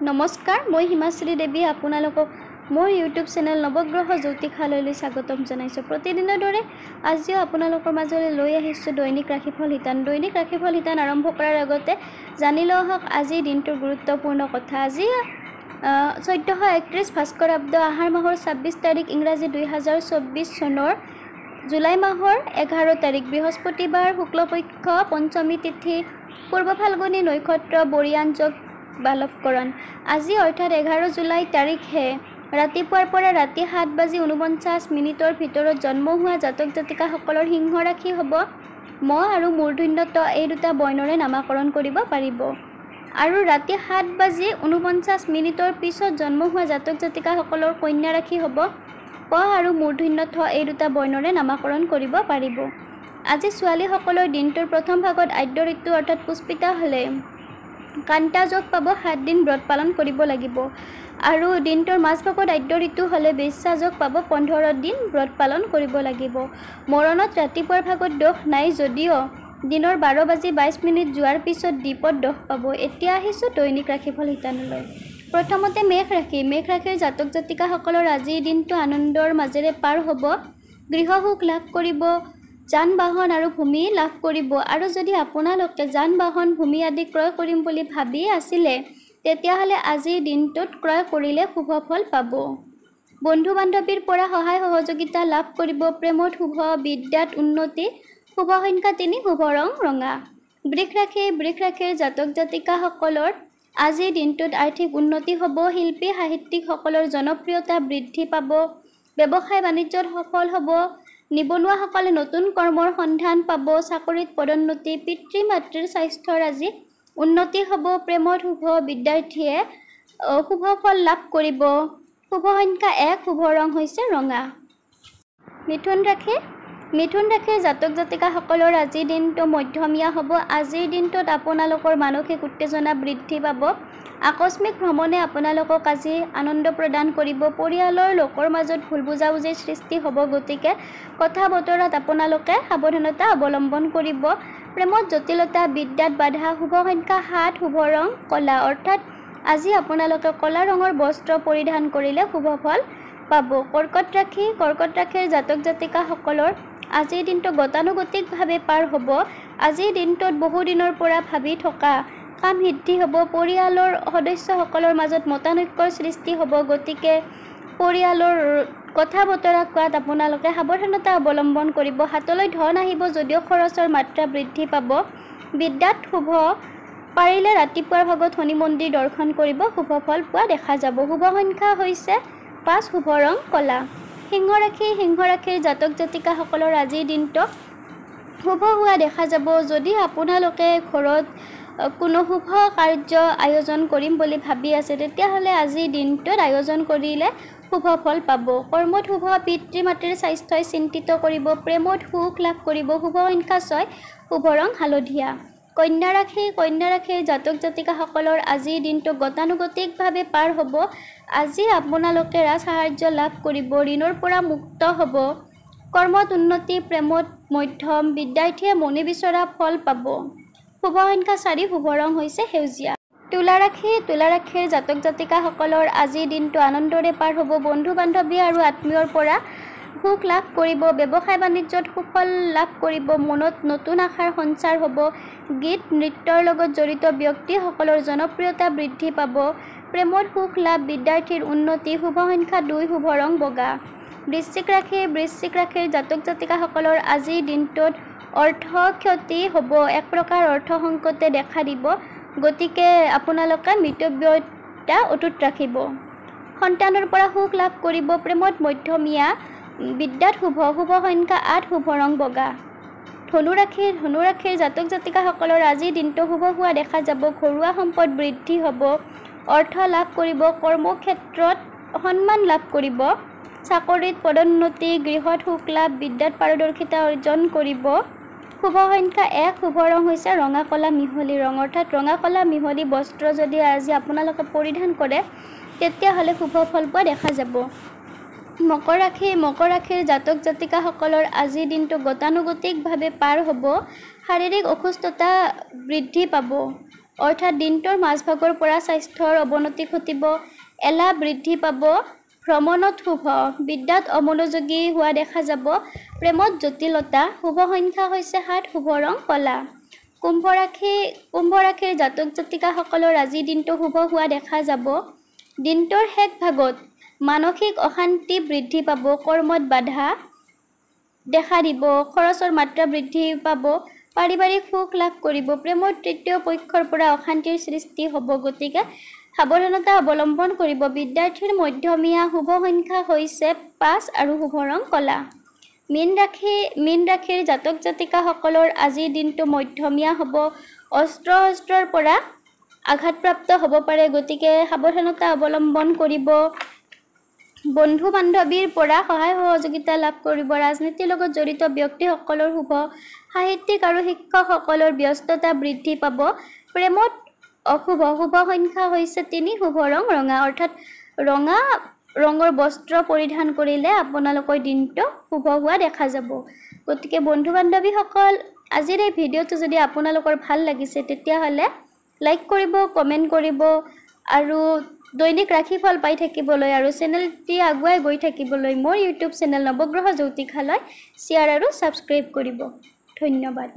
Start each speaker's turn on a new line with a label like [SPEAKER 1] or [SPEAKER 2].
[SPEAKER 1] নমস্কাৰ, মই হিমাশ্ৰী দেৱী আপোনালোকক মোৰ ইউটিউব চেনেল নৱগ্ৰহ জ্যোতিষালয়লৈ স্বাগতম জনাইছোঁ। প্ৰতিদিনৰ দৰে আজিও আপোনালোকৰ মাজলৈ লৈ আহিছোঁ দৈনিক ৰাশিফল শিতান। দৈনিক ৰাশিফল শিতান আৰম্ভ কৰাৰ আগতে জানি লওঁ হওক আজিৰ দিনটোৰ গুৰুত্বপূৰ্ণ কথা। আজি 1431 ভাস্কৰাব্দ আহাৰ মাহৰ 26 তাৰিখ, ইংৰাজী 2024 চনৰ জুলাই মাহৰ 11 তাৰিখ, বৃহস্পতিবাৰ, শুক্লপক্ষ, পঞ্চমী তিথি, পূৰ্ব ফাল্গুনী নক্ষত্ৰ, বৰিয়ান যোগ, বালৱকৰণ। আজি অৰ্থাৎ 11 জুলাই তাৰিখে ৰাতিপুৱাৰ পৰা ৰাতি 7:49 ভিতৰত জন্ম হোৱা জাতক জাতিকাসকলৰ সিংহ ৰাশি হ'ব। ম আৰু মূৰ্ধন্য ত এই দুটা বৰ্ণৰে নামাকৰণ কৰিব পাৰিব। আৰু ৰাতি 7:49 পিছত জন্ম হোৱা জাতক জাতিকাসকলৰ কন্যা ৰাশি হ'ব। প আৰু মূৰ্ধন্য থ এই দুটা বৰ্ণৰে নামাকৰণ কৰিব পাৰিব। আজি ছোৱালীসকলৰ দিনটোৰ প্ৰথম ভাগত আদ্য ঋতু অৰ্থাৎ পুষ্পিতা হ'লে কান্তা যোগ পাব, 7 দিন ব্ৰত পালন কৰিব লাগিব। আৰু দিনটোৰ মাজভাগত আদ্য ঋতু হ'লে বৃশ্চা যোগ পাব, 15 দিন ব্ৰত পালন কৰিব লাগিব। মৰণত ৰাতিপুৱাৰ ভাগত দোষ নাই যদিও দিনৰ 12:22 যোৱাৰ পিছত দ্বীপত দোষ পাব। এতিয়া আহিছোঁ দৈনিক ৰাশিফল শিতানলৈ। প্ৰথমতে মেঘ ৰাশি। মেঘ ৰাশিৰ জাতক জাতিকাসকলৰ আজিৰ দিনটো আনন্দৰ মাজেৰে পাৰ হ'ব। গৃহ সুখ লাভ কৰিব, যান বাহন আৰু ভূমি লাভ কৰিব। আৰু যদি আপোনালোকে যান বাহন ভূমি আদি ক্ৰয় কৰিম বুলি ভাবি আছিলে তেতিয়াহ'লে আজিৰ দিনটোত ক্ৰয় কৰিলে শুভ ফল পাব। বন্ধু বান্ধৱীৰ পৰা সহায় সহযোগিতা লাভ কৰিব। প্ৰেমত শুভ, বিদ্যাত উন্নতি, শুভ সংখ্যা 3, শুভ ৰং ৰঙা। বৃষ ৰাশি। বৃষ ৰাশিৰ জাতক জাতিকাসকলৰ আজিৰ দিনটোত আৰ্থিক উন্নতি হ'ব। শিল্পী সাহিত্যিকসকলৰ জনপ্ৰিয়তা বৃদ্ধি পাব। ব্যৱসায় বাণিজ্যত সফল হ'ব। নিবনুৱাসকলে নতুন কৰ্মৰ সন্ধান পাব। চাকৰিত পদোন্নতি। পিতৃ মাতৃৰ স্বাস্থ্যৰ আজি উন্নতি হ'ব। প্ৰেমত শুভ, বিদ্যাৰ্থীয়ে শুভ ফল লাভ কৰিব। শুভ সংখ্যা 1, শুভ ৰং হৈছে ৰঙা। মিথুন ৰাশি। মিথুন ৰাশিৰ জাতক জাতিকাসকলৰ আজিৰ দিনটো মধ্যমীয়া হ'ব। আজিৰ দিনটোত আপোনালোকৰ মানসিক উত্তেজনা বৃদ্ধি পাব। আকস্মিক ভ্ৰমণে আপোনালোকক আজি আনন্দ প্ৰদান কৰিব। পৰিয়ালৰ লোকৰ মাজত ভুল বুজাবুজিৰ সৃষ্টি হ'ব, গতিকে কথা বতৰাত আপোনালোকে সাৱধানতা অৱলম্বন কৰিব। প্ৰেমত জটিলতা, বিদ্যাত বাধা। শুভ সংখ্যা 7, শুভ ৰং কলা। অৰ্থাৎ আজি আপোনালোকে কলা ৰঙৰ বস্ত্ৰ পৰিধান কৰিলে শুভ ফল পাব। কৰ্কট ৰাশি। কৰ্কট ৰাশিৰ জাতক জাতিকাসকলৰ আজিৰ দিনটো গতানুগতিকভাৱে পাৰ হ'ব। আজিৰ দিনটোত বহুদিনৰ পৰা ভাবি থকা কাম সিদ্ধি হ'ব। পৰিয়ালৰ সদস্যসকলৰ মাজত মতানৈক্যৰ সৃষ্টি হ'ব, গতিকে পৰিয়ালৰ কথা বতৰা কোৱাত আপোনালোকে সাৱধানতা অৱলম্বন কৰিব। হাতলৈ ধন আহিব যদিও খৰচৰ মাত্ৰা বৃদ্ধি পাব। বিদ্যাত শুভ। পাৰিলে ৰাতিপুৱাৰ ভাগত শনি মন্দিৰ দৰ্শন কৰিব, শুভ ফল পোৱা দেখা যাব। শুভ সংখ্যা হৈছে 5, শুভ ৰং কলা। সিংহ ৰাশি। সিংহ ৰাশিৰ জাতক জাতিকাসকলৰ আজিৰ দিনটো শুভ হোৱা দেখা যাব। যদি আপোনালোকে ঘৰত কোনো শুভ কাৰ্য আয়োজন কৰিম বুলি ভাবি আছে তেতিয়াহ'লে আজিৰ দিনটোত আয়োজন কৰিলে শুভ ফল পাব। কৰ্মত শুভ। পিতৃ মাতৃৰ স্বাস্থ্যই চিন্তিত কৰিব। প্ৰেমত সুখ লাভ কৰিব। শুভ সংখ্যা 6, শুভ ৰং হালধীয়া। কন্যা ৰাশি। কন্যা ৰাশিৰ জাতক জাতিকাসকলৰ আজিৰ দিনটো গতানুগতিকভাৱে পাৰ হ'ব। আজি আপোনালোকে ৰাজ সাহাৰ্য লাভ কৰিব। ঋণৰ পৰা মুক্ত হ'ব। কৰ্মত উন্নতি। প্ৰেমত মধ্যম। বিদ্যাৰ্থীয়ে মনে বিচৰা ফল পাব। শুভ সংখ্যা 4, শুভ ৰং হৈছে সেউজীয়া। তুলা ৰাশি। তুলা ৰাশিৰ জাতক জাতিকাসকলৰ আজিৰ দিনটো আনন্দৰে পাৰ হ'ব। বন্ধু বান্ধৱী আৰু আত্মীয়ৰ পৰা সুখ লাভ কৰিব। ব্যৱসায় বাণিজ্যত সুফল লাভ কৰিব। মনত নতুন আশাৰ সঞ্চাৰ হ'ব। গীত নৃত্যৰ লগত জড়িত ব্যক্তিসকলৰ জনপ্ৰিয়তা বৃদ্ধি পাব। প্ৰেমত সুখ লাভ। বিদ্যাৰ্থীৰ উন্নতি। শুভ সংখ্যা 2, শুভ ৰং বগা। বৃশ্চিক ৰাশি। বৃশ্চিক ৰাশিৰ জাতক জাতিকাসকলৰ আজিৰ দিনটোত অৰ্থ ক্ষতি হ'ব। এক প্ৰকাৰ অৰ্থ সংকটে দেখা দিব, গতিকে আপোনালোকে মিতব্যয়িতা অটুট ৰাখিব। সন্তানৰ পৰা সুখ লাভ কৰিব। প্ৰেমত মধ্যমীয়া। বিদ্যাত শুভ। শুভ সংখ্যা 8, শুভ ৰং বগা। ধনু ৰাশি। ধনু ৰাশিৰ জাতক জাতিকাসকলৰ আজিৰ দিনটো শুভ হোৱা দেখা যাব। ঘৰুৱা সম্পদ বৃদ্ধি হ'ব। অৰ্থ লাভ কৰিব। কৰ্মক্ষেত্ৰত সন্মান লাভ কৰিব। চাকৰিত পদোন্নতি। গৃহত সুখ লাভ। বিদ্যাত পাৰদৰ্শিতা অৰ্জন কৰিব। শুভ সংখ্যা 1, শুভ ৰং হৈছে ৰঙা কলা মিহলি ৰং। অৰ্থাৎ ৰঙা কলা মিহলি বস্ত্ৰ যদি আজি আপোনালোকে পৰিধান কৰে তেতিয়াহ'লে শুভ ফল পোৱা দেখা যাব। মকৰ ৰাশি। মকৰ ৰাশিৰ জাতক জাতিকাসকলৰ আজিৰ দিনটো গতানুগতিকভাৱে পাৰ হ'ব। শাৰীৰিক অসুস্থতা বৃদ্ধি পাব। অৰ্থাৎ দিনটোৰ মাজভাগৰ পৰা স্বাস্থ্যৰ অৱনতি ঘটিব, এলাহ বৃদ্ধি পাব, ভ্ৰমণত শুভ, বিদ্যাত অমনোযোগী হোৱা দেখা যাব, প্ৰেমত জটিলতা, শুভ সংখ্যা হৈছে 7, শুভ ৰং কলা। কুম্ভ ৰাশিৰ জাতক জাতিকাসকলৰ আজিৰ দিনটো শুভ হোৱা দেখা যাব। দিনটোৰ শেষ ভাগত মানসিক অশান্তি বৃদ্ধি পাব, কৰ্মত বাধা দেখা দিব, খৰচৰ মাত্ৰা বৃদ্ধি পাব, পাৰিবাৰিক সুখ লাভ কৰিব, প্ৰেমৰ তৃতীয় পক্ষৰ পৰা অশান্তিৰ সৃষ্টি হ'ব, গতিকে সাৱধানতা অৱলম্বন কৰিব। বিদ্যাৰ্থীৰ মধ্যমীয়া, শুভ সংখ্যা হৈছে 5 আৰু শুভ ৰং কলা। মীন ৰাশিৰ জাতক জাতিকাসকলৰ আজিৰ দিনটো মধ্যমীয়া হ'ব, অস্ত্ৰ-শস্ত্ৰৰ পৰা আঘাতপ্ৰাপ্ত হ'ব পাৰে, গতিকে সাৱধানতা অৱলম্বন কৰিব। বন্ধু বান্ধৱীৰ পৰা সহায় সহযোগিতা লাভ কৰিব, ৰাজনীতিৰ লগত জড়িত ব্যক্তিসকলৰ শুভ, সাহিত্যিক আৰু শিক্ষকসকলৰ ব্যস্ততা বৃদ্ধি পাব, প্ৰেমত অশুভ, শুভ সংখ্যা হৈছে 3, শুভ ৰং ৰঙা, অৰ্থাৎ ৰঙা ৰঙৰ বস্ত্ৰ পৰিধান কৰিলে আপোনালোকৰ দিনটো শুভ হোৱা দেখা যাব। গতিকে বন্ধু বান্ধৱীসকল, আজিৰ এই ভিডিঅ'টো যদি আপোনালোকৰ ভাল লাগিছে তেতিয়াহ'লে লাইক কৰিব, কমেণ্ট কৰিব আৰু দৈনিক ৰাশিফল পাই থাকিবলৈ আৰু চেনেলটি আগুৱাই গৈ থাকিবলৈ মোৰ ইউটিউব চেনেল নৱগ্ৰহ জ্যোতিষালয় শ্বেয়াৰ আৰু ছাবস্ক্ৰাইব কৰিব। ধন্যবাদ।